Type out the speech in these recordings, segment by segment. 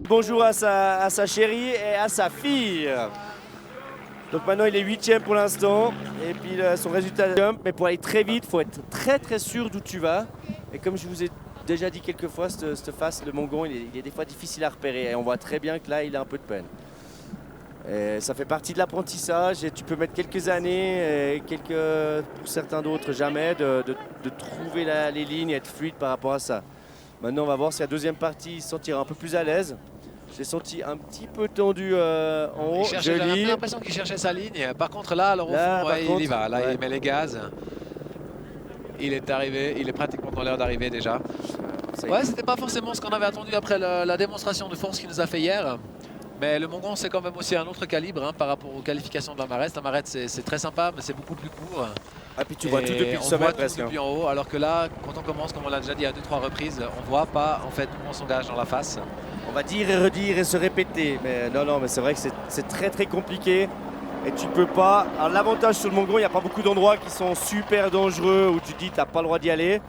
Bonjour à sa chérie et à sa fille. Donc maintenant il est 8e pour l'instant. Et puis son résultat de jump. Mais pour aller très vite, il faut être très sûr d'où tu vas. Et comme je vous ai déjà dit quelques fois, cette face, le Mongon, il est des fois difficile à repérer. Et on voit très bien que là, il a un peu de peine. Et ça fait partie de l'apprentissage et tu peux mettre quelques années, et pour certains d'autres jamais, de trouver les lignes et être fluide par rapport à ça. Maintenant on va voir si la deuxième partie il se sentira un peu plus à l'aise. Je l'ai senti un petit peu tendu en haut. J'ai un peu l'impression qu'il cherchait sa ligne. Par contre là, alors au fond, il y va. Là, il met les gaz. Il est arrivé, il est pratiquement dans l'heure d'arrivée déjà. Ouais, c'était pas forcément ce qu'on avait attendu après la démonstration de force qu'il nous a fait hier. Mais le Mongon, c'est quand même aussi un autre calibre par rapport aux qualifications de la Marette. La Marette, c'est très sympa, mais c'est beaucoup plus court. Ah, puis tu vois tout depuis le sommet presque. Depuis en haut, alors que là, quand on commence, comme on l'a déjà dit à 2-3 reprises, on voit pas en fait où on s'engage dans la face. On va dire et redire et se répéter. Mais non, mais c'est vrai que c'est très compliqué. Et tu peux pas. Alors l'avantage sur le Mongon, il n'y a pas beaucoup d'endroits qui sont super dangereux où tu te dis tu n'as pas le droit d'y aller.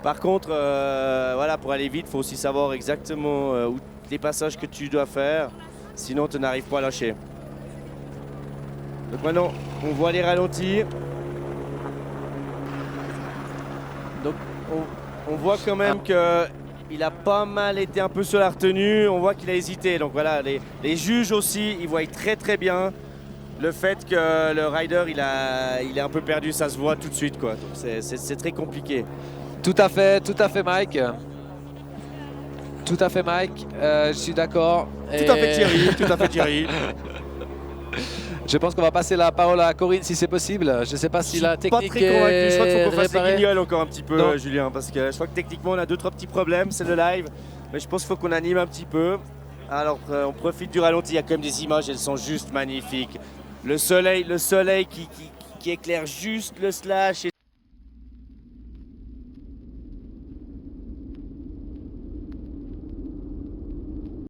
Par contre, voilà, pour aller vite, il faut aussi savoir exactement où les passages que tu dois faire. Sinon, tu n'arrives pas à lâcher. Donc maintenant, on voit les ralentis. Donc on voit quand même qu'il a pas mal été un peu sur la retenue. On voit qu'il a hésité. Donc voilà, les juges aussi, ils voient très bien le fait que le rider, il est un peu perdu. Ça se voit tout de suite, quoi. Donc c'est très compliqué. Tout à fait, Mike. Tout à fait, Mike. Je suis d'accord. Tout à fait, Thierry. Je pense qu'on va passer la parole à Corinne si c'est possible. Je ne sais pas si la technique pas très convaincu. Je crois qu'il faut qu'on fasse réparée. les guignols encore un petit peu, Non. Julien, parce que je crois que techniquement on a 2-3 petits problèmes. C'est le live, mais je pense qu'il faut qu'on anime un petit peu. Alors on profite du ralenti. Il y a quand même des images, elles sont juste magnifiques. Le soleil qui éclaire juste le slash